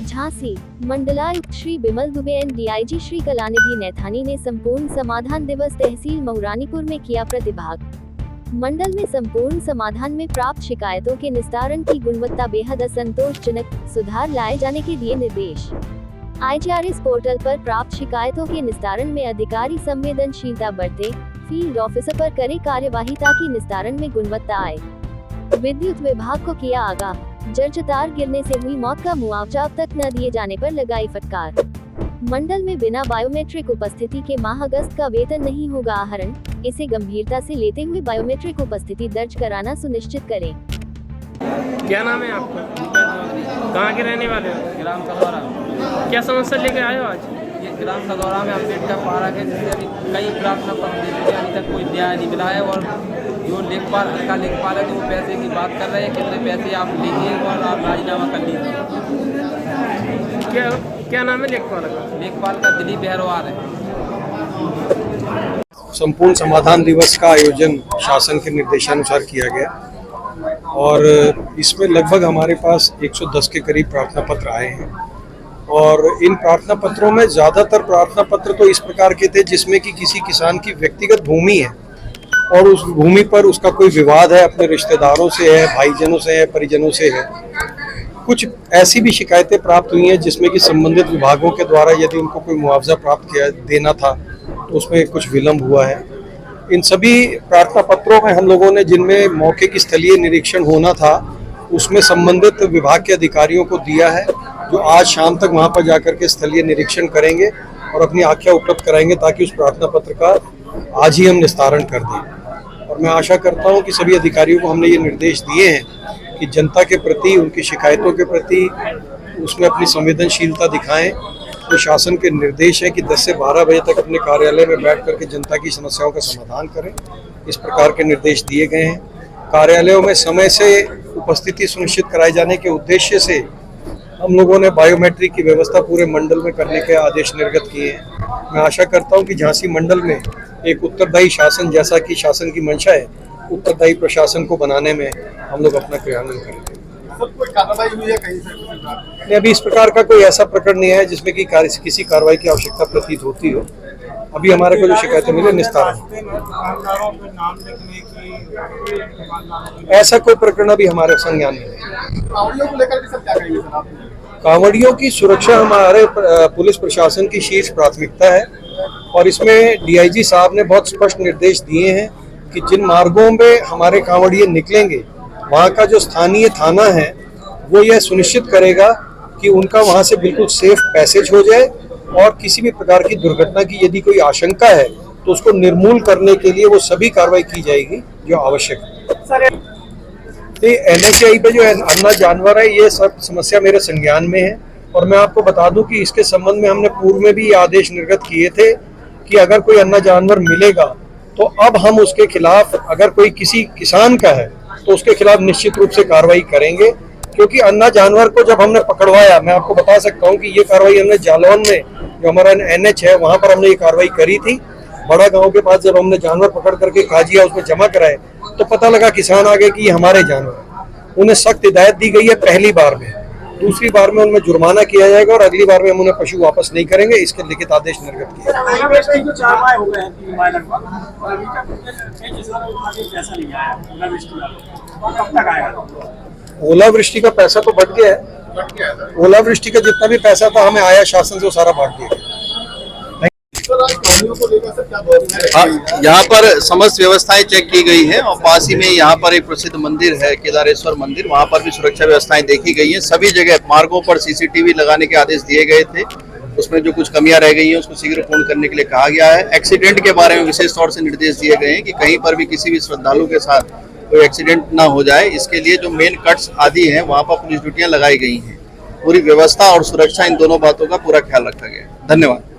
झांसी मंडलायुक्त Shri Bimal Dubey and DIG Shri Kalanidhi Naithani ने संपूर्ण समाधान दिवस तहसील मऊरानीपुर में किया प्रतिभाग। मंडल में संपूर्ण समाधान में प्राप्त शिकायतों के निस्तारण की गुणवत्ता बेहद असंतोषजनक, सुधार लाए जाने के दिए निर्देश। IGRS पोर्टल पर प्राप्त शिकायतों के निस्तारण में अधिकारी संवेदनशीलता बरते, फील्ड ऑफिसर पर करे कार्यवाही ताकि निस्तारण में गुणवत्ता आए। विद्युत विभाग को किया आगाह, जर्जर तार गिरने से हुई मौत का मुआवजा अब तक न दिए जाने पर लगाई फटकार। मंडल में बिना बायोमेट्रिक उपस्थिति के माह अगस्त का वेतन नहीं होगा आहरण, इसे गंभीरता से लेते हुए बायोमेट्रिक उपस्थिति दर्ज कराना सुनिश्चित करें। क्या नाम है आपका? कहाँ के रहने वाले हो? ग्राम सदौरा। क्या समस्या लेकर आए हो आज? ये ग्राम सदौरा में अम्बेडकर पार्क है, जिससे अभी कई प्रार्थना पत्र दे चुके हैं, अभी तक कोई न्याय नहीं मिला है। और जो लेखपाल है तो वो पैसे की बात कर रहे हैं, कितने पैसे आप लीजिए और आप राजीनामा कर लीजिए। क्या नाम है लेखपाल का? लेखपाल का दिलीप बहरवाल है। संपूर्ण समाधान दिवस का आयोजन शासन के निर्देशानुसार किया गया और इसमें लगभग हमारे पास 110 के करीब प्रार्थना पत्र आए हैं। और इन प्रार्थना पत्रों में ज़्यादातर प्रार्थना पत्र तो इस प्रकार के थे जिसमें कि किसी किसान की व्यक्तिगत भूमि है और उस भूमि पर उसका कोई विवाद है, अपने रिश्तेदारों से है, भाईजनों से है, परिजनों से है। कुछ ऐसी भी शिकायतें प्राप्त हुई हैं जिसमें कि संबंधित विभागों के द्वारा यदि उनको कोई मुआवजा प्राप्त देना था तो उसमें कुछ विलम्ब हुआ है। इन सभी प्रार्थना पत्रों में हम लोगों ने, जिनमें मौके की स्थलीय निरीक्षण होना था, उसमें संबंधित विभाग के अधिकारियों को दिया है, जो आज शाम तक वहां पर जाकर के स्थलीय निरीक्षण करेंगे और अपनी आख्या उपलब्ध कराएंगे ताकि उस प्रार्थना पत्र का आज ही हम निस्तारण कर दें। और मैं आशा करता हूं कि सभी अधिकारियों को हमने ये निर्देश दिए हैं कि जनता के प्रति, उनकी शिकायतों के प्रति उसमें अपनी संवेदनशीलता दिखाएं। तो शासन के निर्देश है कि 10 से 12 बजे तक अपने कार्यालय में बैठ करके जनता की समस्याओं का समाधान करें। इस प्रकार के निर्देश दिए गए हैं। कार्यालयों में समय से उपस्थिति सुनिश्चित कराए जाने के उद्देश्य से हम लोगों ने बायोमेट्रिक की व्यवस्था पूरे मंडल में करने के आदेश निर्गत किए हैं। मैं आशा करता हूं कि झांसी मंडल में एक उत्तरदायी शासन, जैसा कि शासन की मंशा है, उत्तरदायी प्रशासन को बनाने में हम लोग अपना क्रियान्वयन करेंगे। कोई कार्रवाई हुई है कहीं से? नहीं, अभी इस प्रकार का कोई ऐसा प्रकरण नहीं है जिसमें कि किसी कार्रवाई की आवश्यकता प्रतीत होती हो। अभी हमारे को जो शिकायतें मिले निस्तारण, ऐसा कोई प्रकरण अभी हमारे संज्ञान में नहीं। कांवड़ियों को लेकर भी सर क्या कहेंगे सर आप? कांवड़ियों की सुरक्षा हमारे पुलिस प्रशासन की शीर्ष प्राथमिकता है और इसमें डीआईजी साहब ने बहुत स्पष्ट निर्देश दिए हैं कि जिन मार्गों में हमारे कांवड़िए निकलेंगे वहाँ का जो स्थानीय थाना है वो यह सुनिश्चित करेगा कि उनका वहाँ से बिल्कुल सेफ पैसेज हो जाए और किसी भी प्रकार की दुर्घटना की यदि कोई आशंका है तो उसको निर्मूल करने के लिए वो सभी कार्रवाई की जाएगी जो आवश्यक है। NHI पे जो अन्ना जानवर है, ये सब समस्या मेरे संज्ञान में है और मैं आपको बता दूं कि इसके संबंध में हमने पूर्व में भी आदेश निर्गत किए थे कि अगर कोई अन्ना जानवर मिलेगा तो अब हम उसके खिलाफ, अगर कोई किसी किसान का है तो उसके खिलाफ निश्चित रूप से कार्रवाई करेंगे। क्योंकि अन्ना जानवर को जब हमने पकड़वाया, मैं आपको बता सकता हूं कि ये कार्रवाई हमने जालौन में, जो हमारा NH है, वहां पर हमने ये कार्रवाई करी थी। बड़ा गांव के पास जब हमने जानवर पकड़ करके काजिया उसमें जमा कराए तो पता लगा किसान आगे कि ये हमारे जानवर। उन्हें सख्त हिदायत दी गई है पहली बार में, दूसरी बार में उनमें जुर्माना किया जाएगा और अगली बार में हम उन्हें पशु वापस नहीं करेंगे, इसके लिखित आदेश निर्गत किया। ओलावृष्टि का पैसा तो बढ़ गया है। ओलावृष्टि का जितना भी पैसा था हमें आया शासन से, वो सारा बांट दिया। हाँ, यहाँ पर समस्त व्यवस्थाएं चेक की गई है और पास ही में यहाँ पर एक प्रसिद्ध मंदिर है, केदारेश्वर मंदिर, वहाँ पर भी सुरक्षा व्यवस्थाएं देखी गई हैं। सभी जगह मार्गों पर CCTV लगाने के आदेश दिए गए थे। उसमें जो कुछ कमियां रह गई हैं उसको शीघ्र पूर्ण करने के लिए कहा गया है। एक्सीडेंट के बारे में विशेष तौर से निर्देश दिए गए हैं कि कहीं पर भी किसी भी श्रद्धालु के साथ कोई एक्सीडेंट ना हो जाए। इसके लिए जो मेन कट्स आदि हैं वहाँ पर पुलिस ड्यूटियाँ लगाई गई हैं। पूरी व्यवस्था और सुरक्षा, इन दोनों बातों का पूरा ख्याल रखा गया है। धन्यवाद।